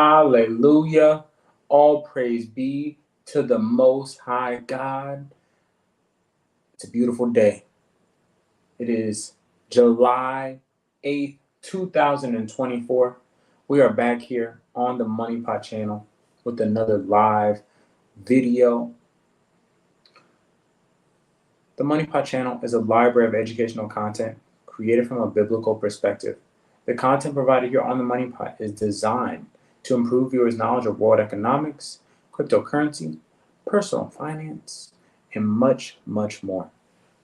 Hallelujah. All praise be to the Most High God. It's a beautiful day. It is July 8th, 2024. We are back here on the Moneypot channel with another live video. The Moneypot channel is a library of educational content created from a biblical perspective. The content provided here on the Moneypot is designed to improve viewers' knowledge of world economics, cryptocurrency, personal finance, and much, much more.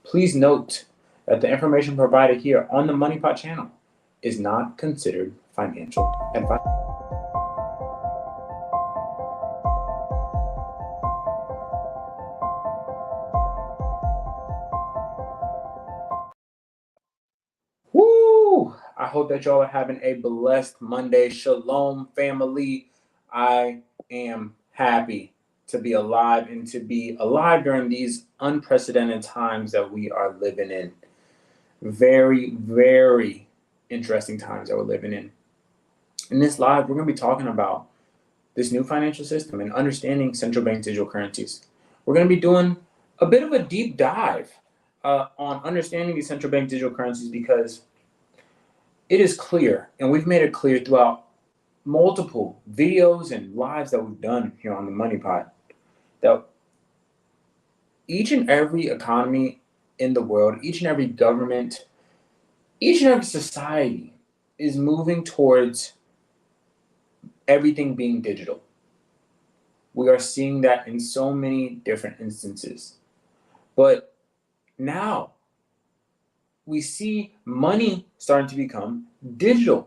Please note that the information provided here on the Moneypot channel is not considered financial advice. Woo! I hope that y'all are having a blessed Monday. Shalom, family. I am happy to be alive and to be alive during these unprecedented times that we are living in. Very, very interesting times that we're living in. In this live, we're going to be talking about this new financial system and understanding central bank digital currencies. We're going to be doing a bit of a deep dive on understanding these central bank digital currencies, because it is clear, and we've made it clear throughout multiple videos and lives that we've done here on the Moneypot, that each and every economy in the world, each and every government, each and every society is moving towards everything being digital. We are seeing that in so many different instances. But now we see money starting to become digital.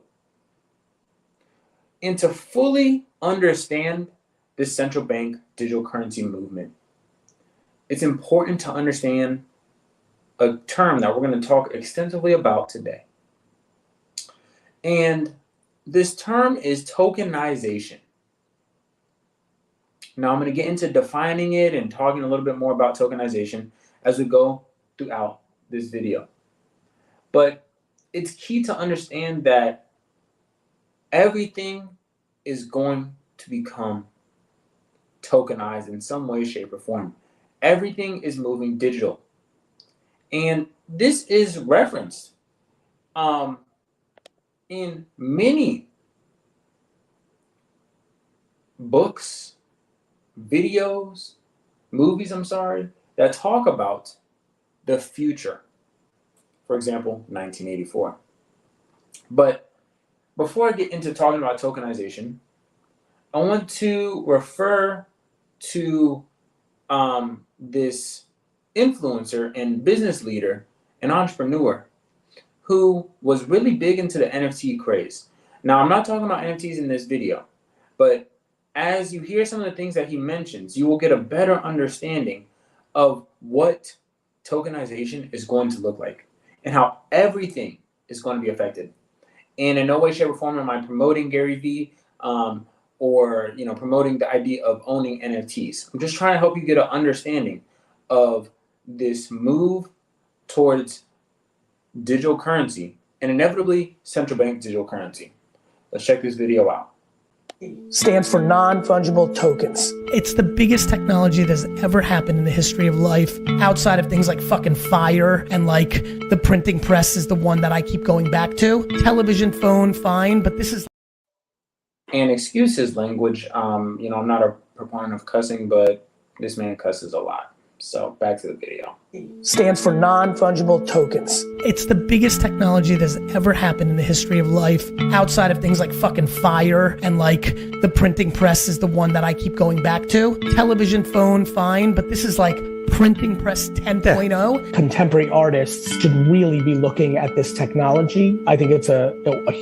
And to fully understand this central bank digital currency movement, it's important to understand a term that we're going to talk extensively about today. And this term is tokenization. Now I'm going to get into defining it and talking a little bit more about tokenization as we go throughout this video. But it's key to understand that everything is going to become tokenized in some way, shape, or form. Everything is moving digital. And this is referenced in many books, videos, movies, that talk about the future. For example, 1984. But before I get into talking about tokenization, I want to refer to this influencer and business leader and entrepreneur who was really big into the NFT craze. Now, I'm not talking about NFTs in this video, but as you hear some of the things that he mentions, you will get a better understanding of what tokenization is going to look like and how everything is going to be affected. And in no way, shape, or form am I promoting Gary Vee or promoting the idea of owning NFTs. I'm just trying to help you get an understanding of this move towards digital currency and inevitably central bank digital currency. Let's check this video out. Stands for non-fungible tokens. It's the biggest technology that's ever happened in the history of life, outside of things like fucking fire and like the printing press is the one that I keep going back to. Television, phone, fine, but this is. And excuse his language. I'm not a proponent of cussing, but this man cusses a lot. So back to the video. Stands for non-fungible tokens. It's the biggest technology that's ever happened in the history of life, outside of things like fucking fire and like the printing press is the one that I keep going back to. Television, phone, fine, but this is like printing press 10.0. Contemporary artists should really be looking at this technology. I think it's a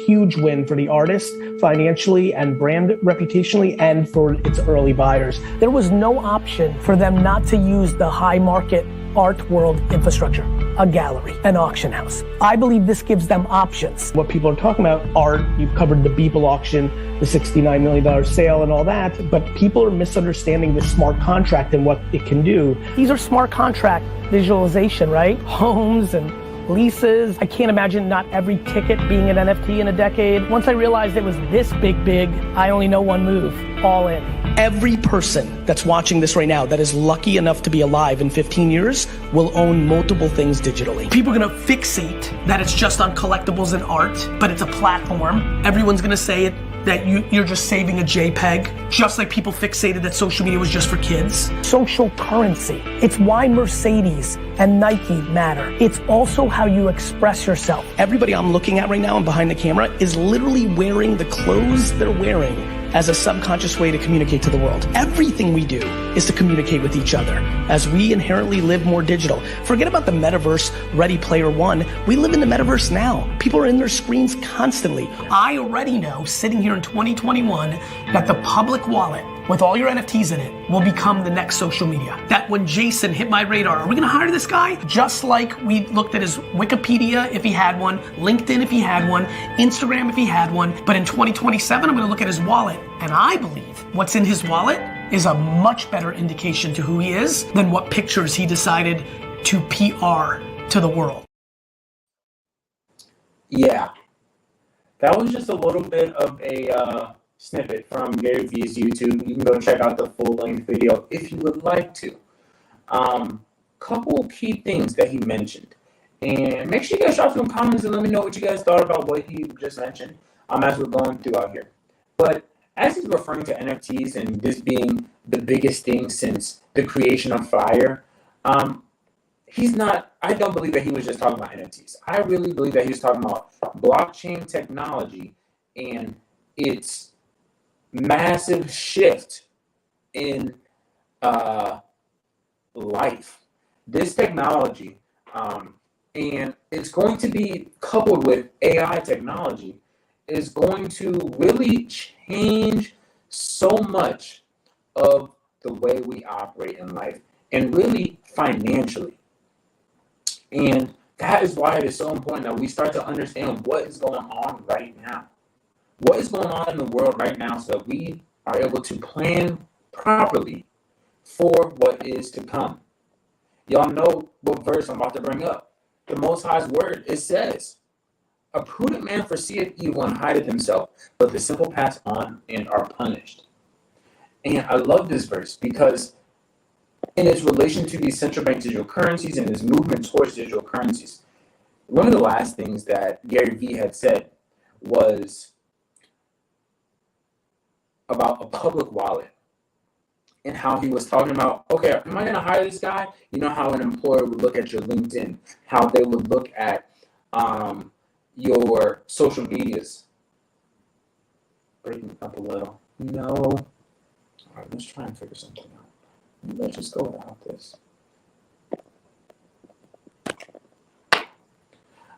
huge win for the artist financially and brand reputationally, and for its early buyers. There was no option for them not to use the high market art world infrastructure, a gallery, an auction house. I believe this gives them options. What people are talking about, art, you've covered the Beeple auction, the $69 million sale and all that, but people are misunderstanding the smart contract and what it can do. These are smart contract visualization, right? Homes and leases. I can't imagine not every ticket being an NFT in a decade. Once I realized it was this big, I only know one move, all in. Every person that's watching this right now that is lucky enough to be alive in 15 years will own multiple things digitally. People are gonna fixate that it's just on collectibles and art, but it's a platform. Everyone's gonna say it that you're just saving a JPEG, just like people fixated that social media was just for kids. Social currency. It's why Mercedes and Nike matter. It's also how you express yourself. Everybody I'm looking at right now and behind the camera is literally wearing the clothes they're wearing as a subconscious way to communicate to the world. Everything we do is to communicate with each other as we inherently live more digital. Forget about the metaverse, Ready Player One. We live in the metaverse now. People are in their screens constantly. I already know, sitting here in 2021, that the public wallet with all your NFTs in it will become the next social media. That when Jason hit my radar, are we gonna hire this guy? Just like we looked at his Wikipedia if he had one, LinkedIn if he had one, Instagram if he had one, but in 2027 I'm gonna look at his wallet, and I believe what's in his wallet is a much better indication to who he is than what pictures he decided to PR to the world. Yeah, that was just a little bit of a snippet from Gary Vee's YouTube. You can go check out the full-length video if you would like to. Couple key things that he mentioned, and make sure you guys drop some comments and let me know what you guys thought about what he just mentioned as we're going through out here. But as he's referring to NFTs and this being the biggest thing since the creation of Fire, I don't believe that he was just talking about NFTs. I really believe that he was talking about blockchain technology and its massive shift in life. This technology, and it's going to be coupled with AI technology, is going to really change so much of the way we operate in life and really financially. And that is why it is so important that we start to understand what is going on right now. What is going on in the world right now so that we are able to plan properly for what is to come. Y'all know what verse I'm about to bring up. The Most High's word, it says, "A prudent man foreseeth evil and hideth himself, but the simple pass on and are punished." And I love this verse because in its relation to these central bank digital currencies and this movement towards digital currencies, one of the last things that Gary Vee had said was about a public wallet and how he was talking about, okay, am I going to hire this guy? You know how an employer would look at your LinkedIn, how they would look at your social medias. Breaking up a little. No. All right, let's try and figure something out. Let's just go without this.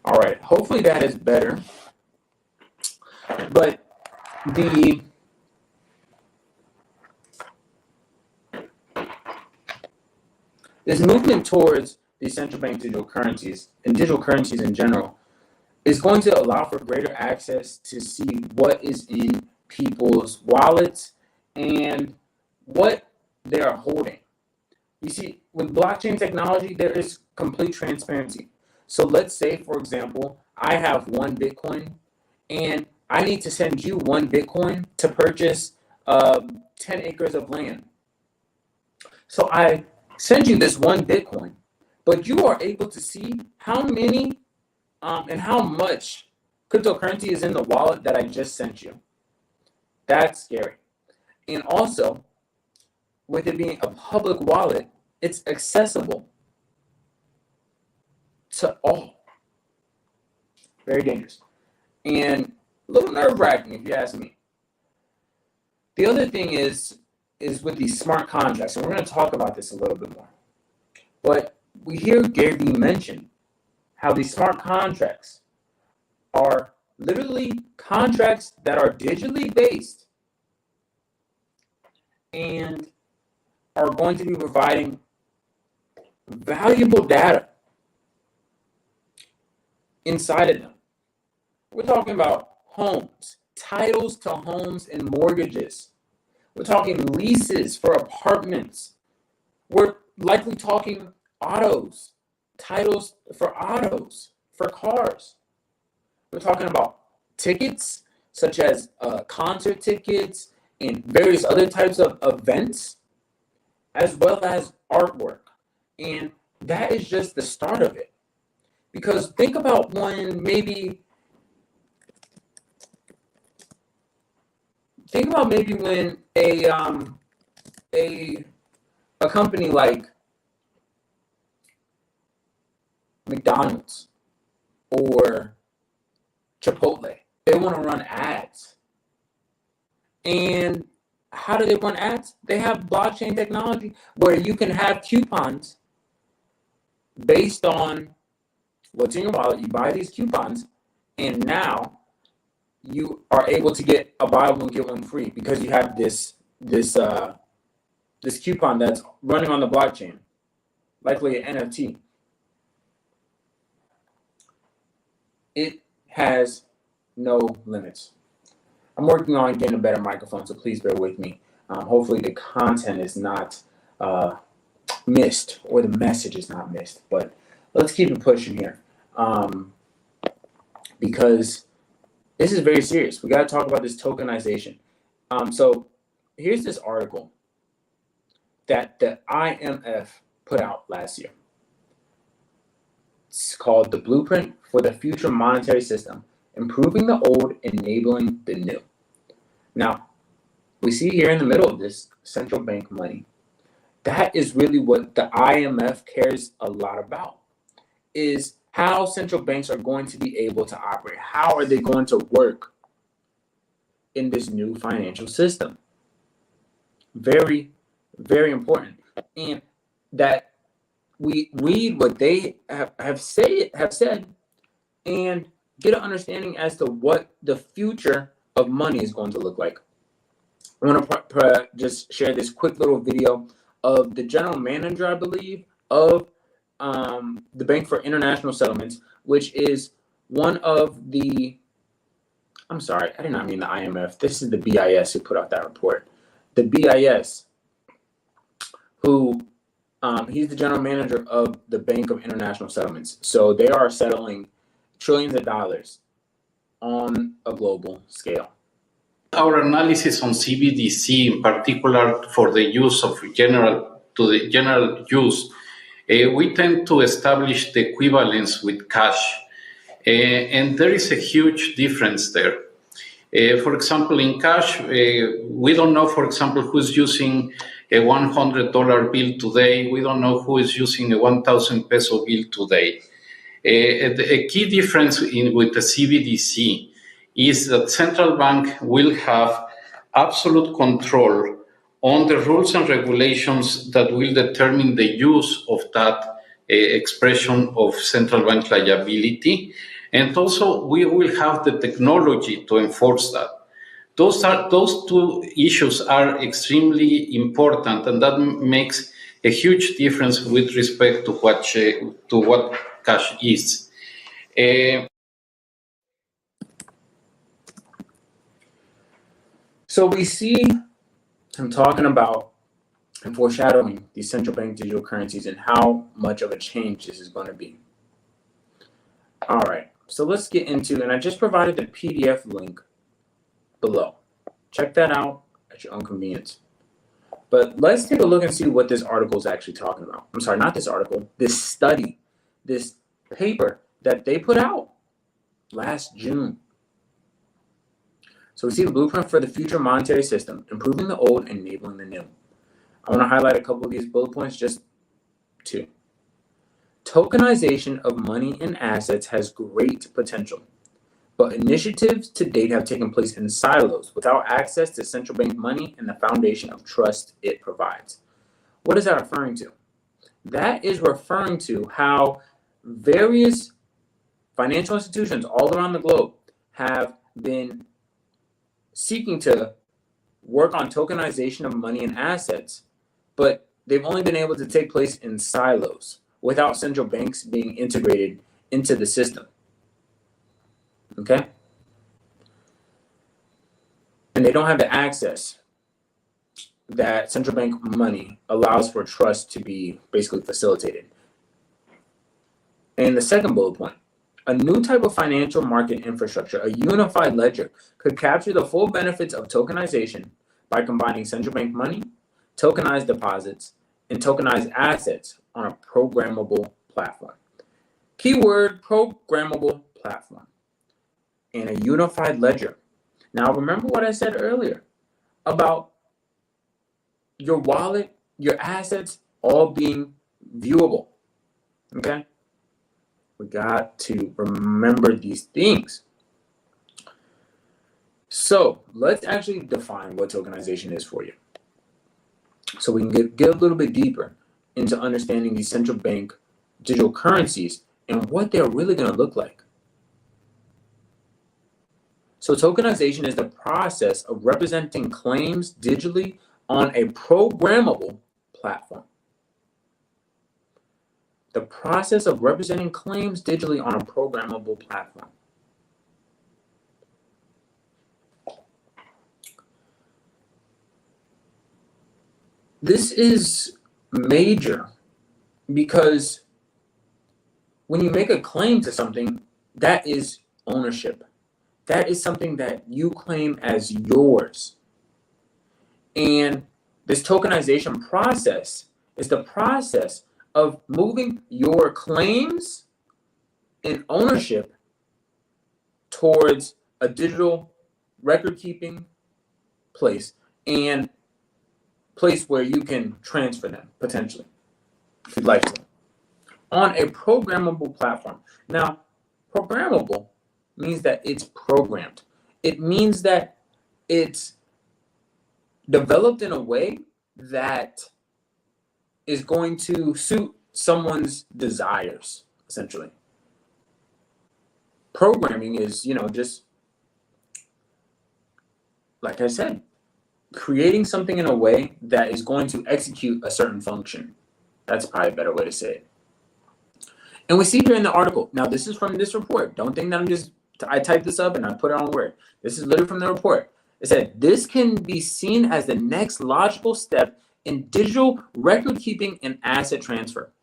All right, hopefully that is better. But this movement towards the central bank digital currencies and digital currencies in general is going to allow for greater access to see what is in people's wallets and what they are holding. You see, with blockchain technology, there is complete transparency. So let's say, for example, I have 1 Bitcoin and I need to send you 1 Bitcoin to purchase 10 acres of land. So I send you this 1 Bitcoin, but you are able to see how many and how much cryptocurrency is in the wallet that I just sent you. That's scary. And also, with it being a public wallet, it's accessible to all. Very dangerous. And a little nerve-wracking, if you ask me. The other thing is with these smart contracts, and we're going to talk about this a little bit more. But we hear Gary Vee mention how these smart contracts are literally contracts that are digitally based and are going to be providing valuable data inside of them. We're talking about homes, titles to homes and mortgages. We're talking leases for apartments. We're likely talking autos, titles for autos. for cars. We're talking about tickets, such as concert tickets and various other types of events, as well as artwork. And that is just the start of it. Because think about when a company like McDonald's or Chipotle, they want to run ads. And how do they run ads? They have blockchain technology where you can have coupons based on what's in your wallet. You buy these coupons, and now you are able to get a buy one get one free because you have this coupon that's running on the blockchain, likely an NFT. It has no limits. I'm working on getting a better microphone, so please bear with me. Hopefully the content is not missed, or the message is not missed, but let's keep it pushing here, because this is very serious. We got to talk about this tokenization. So here's this article that the IMF put out last year. It's called The Blueprint for the Future Monetary System, Improving the Old, Enabling the New. Now, we see here in the middle of this central bank money. That is really what the IMF cares a lot about, is how central banks are going to be able to operate. How are they going to work in this new financial system? Very, very important. And that we read what they have said and get an understanding as to what the future of money is going to look like. I want to just share this quick little video of the general manager, I believe, of the Bank for International Settlements, which is one of the, I'm sorry, I did not mean the IMF. This is the BIS who put out that report. The BIS, who he's the general manager of the Bank of International Settlements. So they are settling trillions of dollars on a global scale. Our analysis on CBDC, in particular for the use of general use, we tend to establish the equivalence with cash, and there is a huge difference there. For example, in cash, we don't know, for example, who's using a $100 bill today. We don't know who is using a 1,000 peso bill today. A key difference with the CBDC is that central bank will have absolute control on the rules and regulations that will determine the use of that expression of central bank liability. And also we will have the technology to enforce that. Those two issues are extremely important, and that makes a huge difference with respect to what cash is. So we see him talking about and foreshadowing these central bank digital currencies and how much of a change this is going to be. All right, so let's get into, and I just provided the PDF link below. Check that out at your own convenience. But let's take a look and see what this article is actually talking about. I'm sorry, not this article, this study, this paper that they put out last June. So we see the blueprint for the future monetary system, improving the old, enabling the new. I want to highlight a couple of these bullet points, just two. Tokenization of money and assets has great potential, but initiatives to date have taken place in silos without access to central bank money and the foundation of trust it provides. What is that referring to? That is referring to how various financial institutions all around the globe have been seeking to work on tokenization of money and assets, but they've only been able to take place in silos without central banks being integrated into the system. Okay? And they don't have the access that central bank money allows for trust to be basically facilitated. And the second bullet point, A new type of financial market infrastructure, a unified ledger, could capture the full benefits of tokenization by combining central bank money, tokenized deposits, and tokenized assets on a programmable platform. Keyword, programmable platform. And a unified ledger. Now, remember what I said earlier about your wallet, your assets all being viewable. Okay? We got to remember these things. So let's actually define what tokenization is for you. So we can get a little bit deeper into understanding these central bank digital currencies and what they're really going to look like. So tokenization is the process of representing claims digitally on a programmable platform. The process of representing claims digitally on a programmable platform. This is major because when you make a claim to something, that is ownership. That is something that you claim as yours. And this tokenization process is the process of moving your claims and ownership towards a digital record-keeping place and place where you can transfer them, potentially, if you'd like to, on a programmable platform. Now, programmable means that it's programmed. It means that it's developed in a way that is going to suit someone's desires, essentially. Programming is, just like I said, creating something in a way that is going to execute a certain function. That's probably a better way to say it. And we see here in the article, now this is from this report. Don't think that I typed this up and I put it on Word. This is literally from the report. It said, this can be seen as the next logical step in digital record keeping and asset transfer.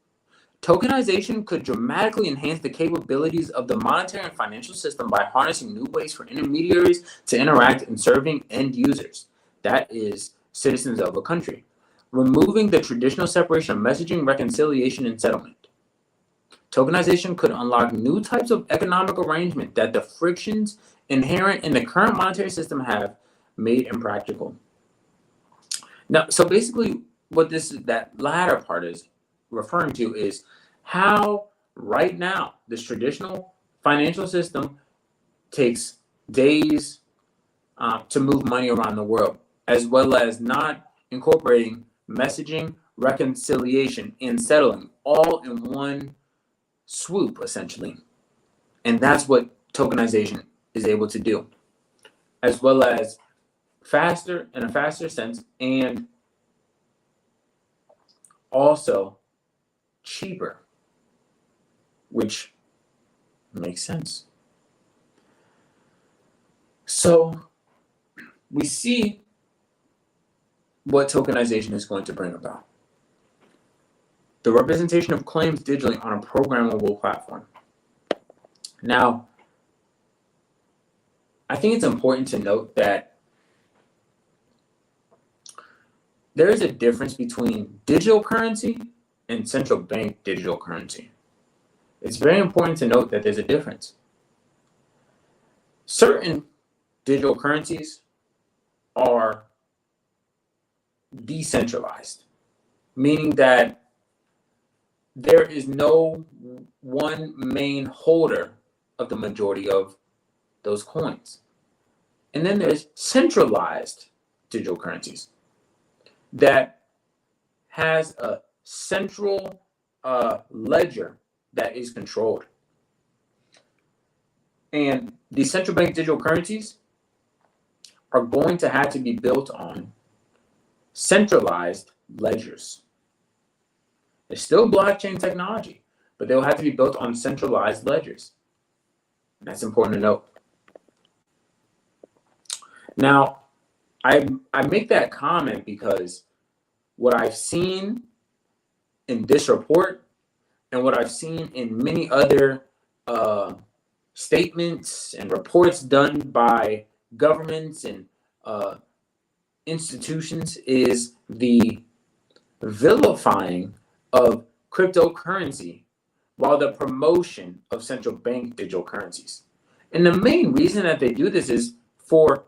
Tokenization could dramatically enhance the capabilities of the monetary and financial system by harnessing new ways for intermediaries to interact and serving end users. That is citizens of a country. Removing the traditional separation of messaging, reconciliation, and settlement. Tokenization could unlock new types of economic arrangement that the frictions inherent in the current monetary system have made impractical. Now, so basically what that latter part is referring to is how right now this traditional financial system takes days to move money around the world, as well as not incorporating messaging, reconciliation, and settling all in one swoop, essentially. And that's what tokenization is able to do, as well as faster, in a faster sense, and also cheaper, which makes sense. So we see what tokenization is going to bring about. The representation of claims digitally on a programmable platform. Now, I think it's important to note that there is a difference between digital currency and central bank digital currency. It's very important to note that there's a difference. Certain digital currencies are decentralized, meaning that there is no one main holder of the majority of those coins. And then there's centralized digital currencies that has a central ledger that is controlled. And these central bank digital currencies are going to have to be built on centralized ledgers. It's still blockchain technology, but they'll have to be built on centralized ledgers. That's important to note. Now, I make that comment because what I've seen in this report and what I've seen in many other statements and reports done by governments and institutions is the vilifying of cryptocurrency while the promotion of central bank digital currencies. And the main reason that they do this is for,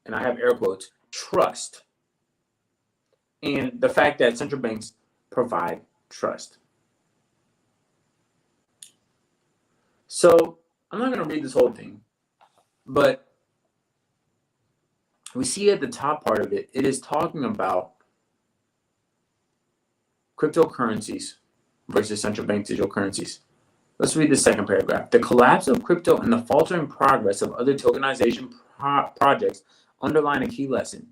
and I have air quotes, trust. And the fact that central banks provide trust. So I'm not going to read this whole thing, but we see at the top part of it, it is talking about cryptocurrencies versus central bank digital currencies. Let's read the second paragraph. The collapse of crypto and the faltering progress of other tokenization projects underline a key lesson.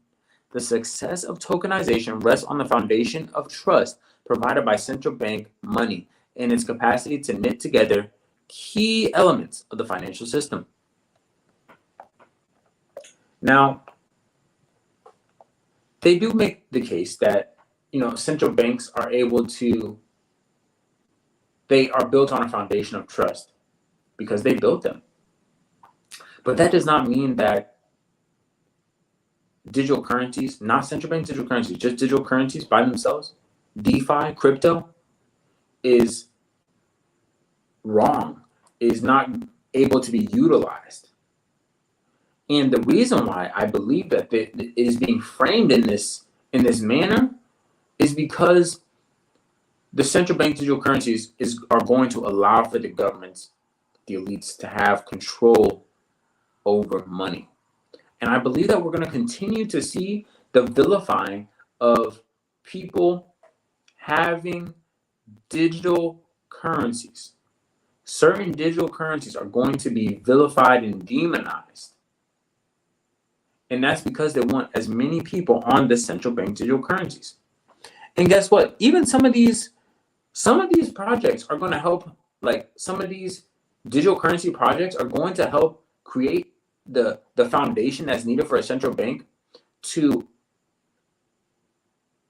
The success of tokenization rests on the foundation of trust provided by central bank money and its capacity to knit together key elements of the financial system. Now, they do make the case that, central banks are able to, they are built on a foundation of trust because they built them. But that does not mean that digital currencies, not central bank digital currencies, just digital currencies by themselves, DeFi, crypto, is wrong, is not able to be utilized. And the reason why I believe that it is being framed in this manner is because the central bank digital currencies are going to allow for the governments, the elites, to have control over money. And I believe that we're going to continue to see the vilifying of people having digital currencies. Certain digital currencies are going to be vilified and demonized. And that's because they want as many people on the central bank digital currencies. And guess what? Even some of these projects are going to help, like some of these digital currency projects are going to help create the foundation that's needed for a central bank to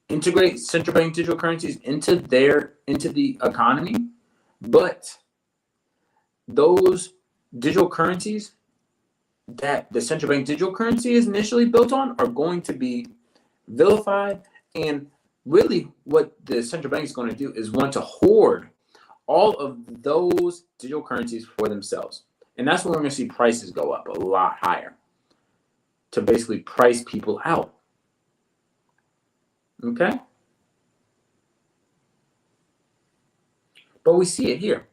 integrate central bank digital currencies into the economy. But those digital currencies that the central bank digital currency is initially built on are going to be vilified, and really what the central bank is going to do is want to hoard all of those digital currencies for themselves. And that's when we're going to see prices go up a lot higher to basically price people out. Okay? But we see it here.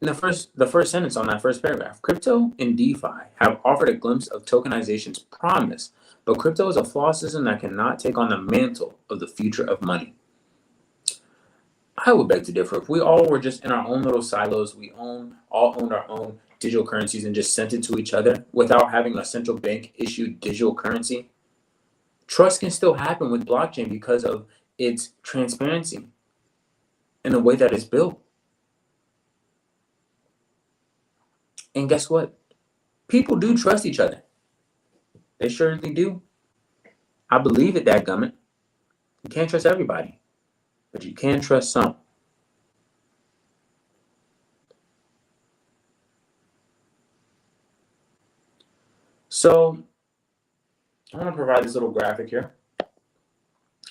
In the first sentence on that first paragraph, crypto and DeFi have offered a glimpse of tokenization's promise, but crypto is a flawed system that cannot take on the mantle of the future of money. I would beg to differ. If we all were just in our own little silos, we all owned our own digital currencies and just sent it to each other without having a central bank issued digital currency, trust can still happen with blockchain because of its transparency and the way that it's built. And guess what? People do trust each other. They surely do. I believe it, dadgummit. You can't trust everybody, but you can trust some. So I want to provide this little graphic here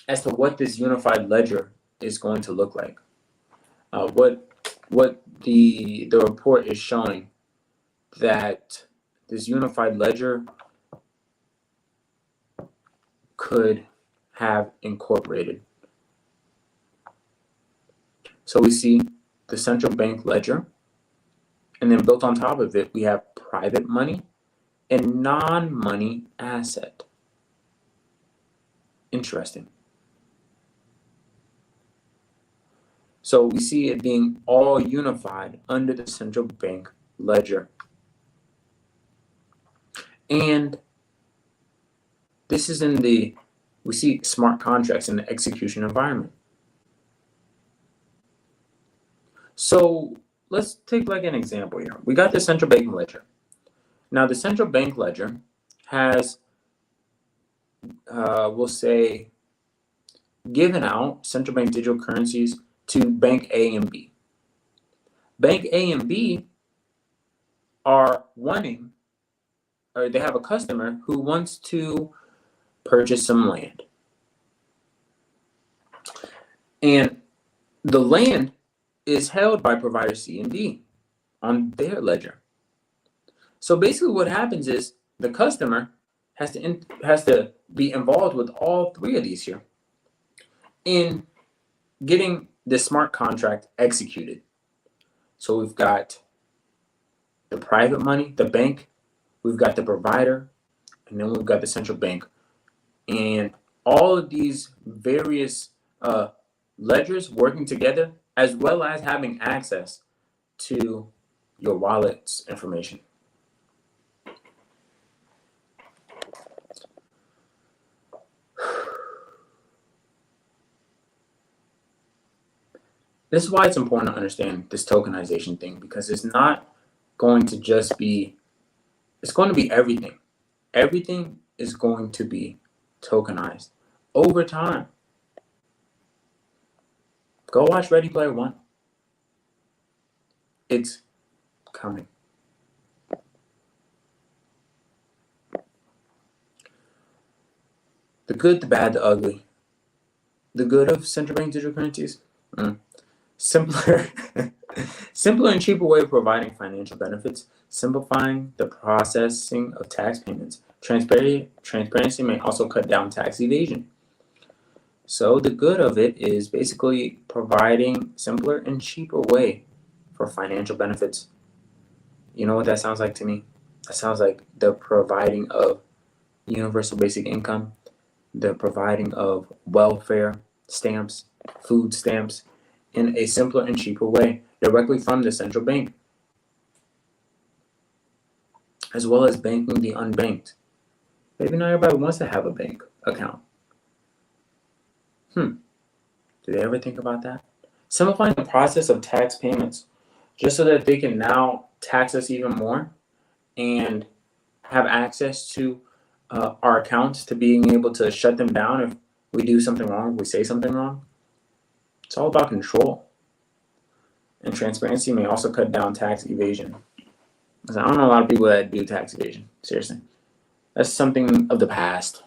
as to what this unified ledger is going to look like. What the report is showing that this unified ledger could have incorporated. So we see the central bank ledger, and then built on top of it, we have private money and non-money asset. Interesting. So we see it being all unified under the central bank ledger. And this is we see smart contracts in the execution environment. So let's take like an example here. We got the central bank ledger. Now the central bank ledger has, we'll say, given out central bank digital currencies to Bank A and B. Bank A and B are wanting, or they have a customer who wants to purchase some land. And the land is held by provider C and D on their ledger. So basically what happens is the customer has to be involved with all three of these here in getting the smart contract executed. So we've got the private money, the bank, we've got the provider, and then we've got the central bank. And all of these various ledgers working together, as well as having access to your wallet's information. This is why it's important to understand this tokenization thing, because it's not going to just be, it's going to be everything. Everything is going to be tokenized over time. Go watch Ready Player One. It's coming. The good, the bad, the ugly. The good of central bank digital currencies. Simpler and cheaper way of providing financial benefits, simplifying the processing of tax payments. Transparency may also cut down tax evasion. So the good of it is basically providing simpler and cheaper way for financial benefits. You know what that sounds like to me? That sounds like the providing of universal basic income, the providing of welfare stamps, food stamps, in a simpler and cheaper way, directly from the central bank, as well as banking the unbanked. Maybe not everybody wants to have a bank account. Do they ever think about that? Simplifying the process of tax payments, just so that they can now tax us even more and have access to our accounts, to being able to shut them down if we do something wrong, if we say something wrong. It's all about control. And transparency may also cut down tax evasion. I don't know a lot of people that do tax evasion. Seriously. That's something of the past.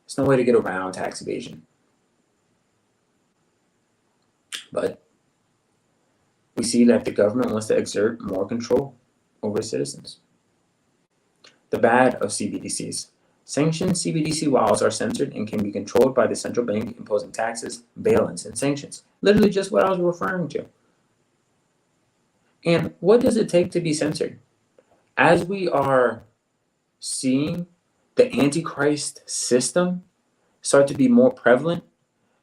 There's no way to get around tax evasion. But we see that the government wants to exert more control over citizens. The bad of CBDCs. Sanctioned CBDC wallets are censored and can be controlled by the central bank, imposing taxes, bail-ins, and sanctions. Literally just what I was referring to. And what does it take to be censored? As we are seeing the Antichrist system start to be more prevalent,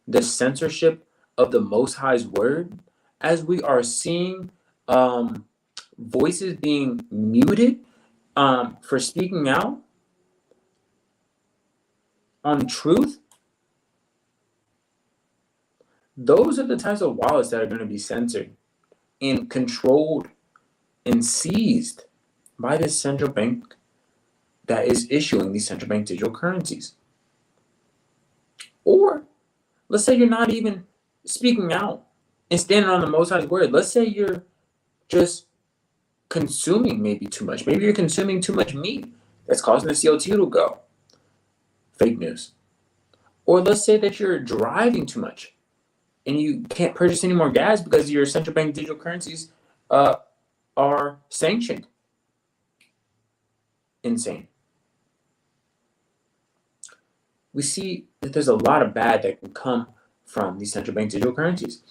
the censorship of the Most High's word, as we are seeing voices being muted for speaking out on truth, those are the types of wallets that are going to be censored and controlled and seized by this central bank that is issuing these central bank digital currencies. Or let's say you're not even speaking out and standing on the Most High's word. Let's say you're just consuming maybe too much. Maybe you're consuming too much meat that's causing the CO2 to go. Fake news. Or let's say that you're driving too much and you can't purchase any more gas because your central bank digital currencies are sanctioned. Insane. We see that there's a lot of bad that can come from these central bank digital currencies.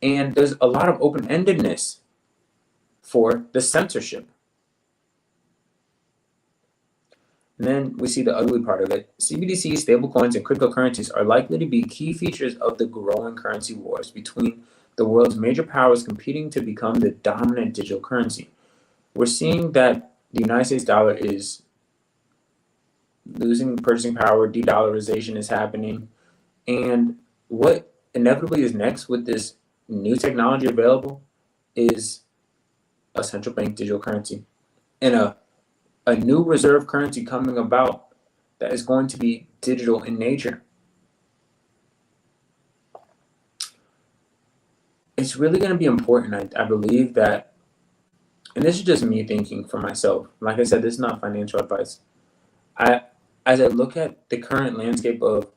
And there's a lot of open-endedness for the censorship. And then we see the ugly part of it. CBDC, stablecoins, and cryptocurrencies are likely to be key features of the growing currency wars between the world's major powers competing to become the dominant digital currency. We're seeing that the United States dollar is losing purchasing power, de-dollarization is happening. And what inevitably is next with this new technology available is a central bank digital currency and a new reserve currency coming about that is going to be digital in nature. It's really going to be important, I believe, that and this is just me thinking for myself. Like I said, this is not financial advice. As I look at the current landscape of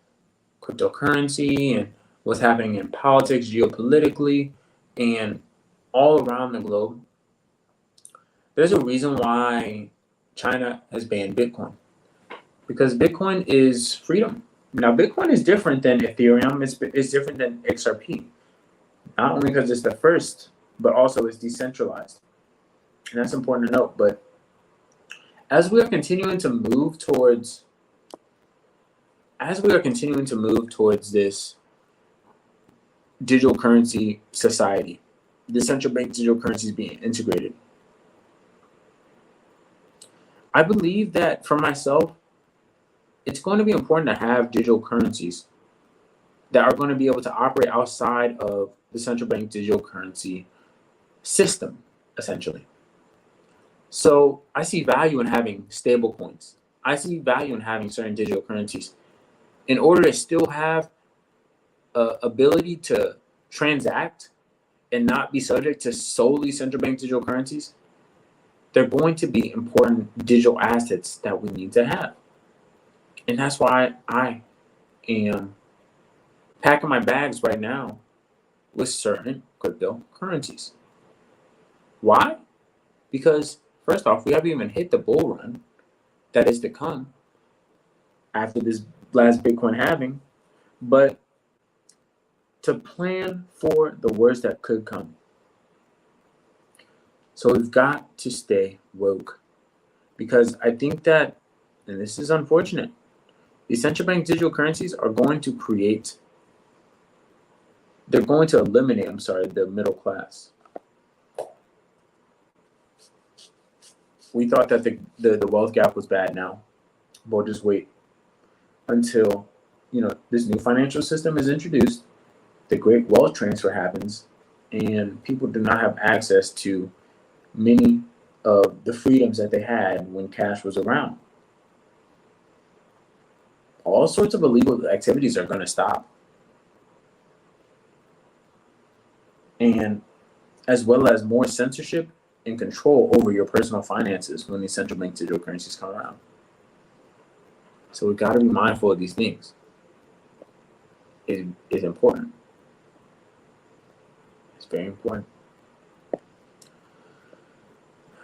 cryptocurrency and what's happening in politics, geopolitically, and all around the globe, there's a reason why China has banned Bitcoin. Because Bitcoin is freedom. Now, Bitcoin is different than Ethereum. It's different than XRP. Not only because it's the first, but also it's decentralized. And that's important to note. But as we are continuing to move towards this digital currency society, the central bank digital currencies being integrated, I believe that for myself, it's going to be important to have digital currencies that are going to be able to operate outside of the central bank digital currency system, essentially. So I see value in having stable coins. I see value in having certain digital currencies in order to still have ability to transact and not be subject to solely central bank digital currencies. They're going to be important digital assets that we need to have. And that's why I am packing my bags right now with certain cryptocurrencies. Why? Because first off, we haven't even hit the bull run that is to come after this last Bitcoin halving, but to plan for the worst that could come. So we've got to stay woke, because I think that, and this is unfortunate, the central bank digital currencies are going to eliminate the middle class. We thought that the wealth gap was bad now. But just wait until this new financial system is introduced, the great wealth transfer happens, and people do not have access to many of the freedoms that they had when cash was around. All sorts of illegal activities are going to stop. And as well as more censorship and control over your personal finances when these central bank digital currencies come around. So we've got to be mindful of these things. It is important. It's very important.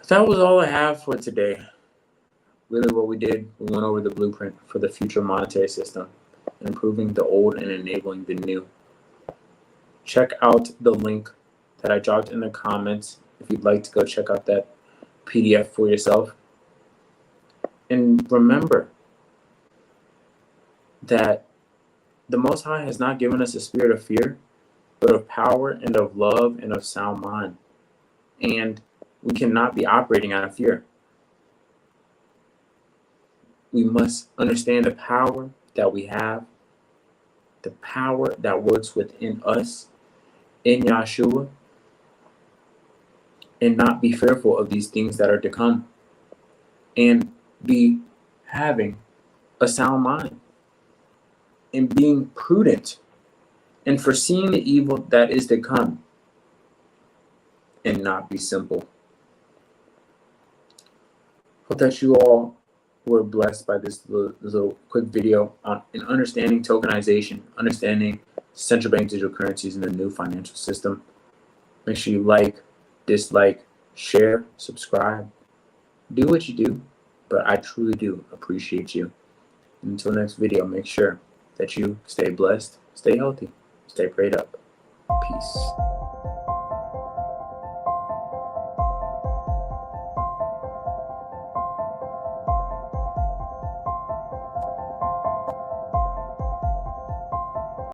That was all I have for today. Really what we did, we went over the blueprint for the future monetary system, improving the old and enabling the new. Check out the link that I dropped in the comments if you'd like to go check out that PDF for yourself. And remember that the Most High has not given us a spirit of fear, but of power and of love and of sound mind. And we cannot be operating out of fear. We must understand the power that we have, the power that works within us in Yahshua, and not be fearful of these things that are to come, and be having a sound mind, and being prudent, and foreseeing the evil that is to come, and not be simple. Hope that you all were blessed by this little quick video on understanding tokenization, understanding central bank digital currencies in the new financial system. Make sure you like, dislike, share, subscribe. Do what you do, but I truly do appreciate you. Until next video, make sure that you stay blessed, stay healthy, stay prayed up. Peace.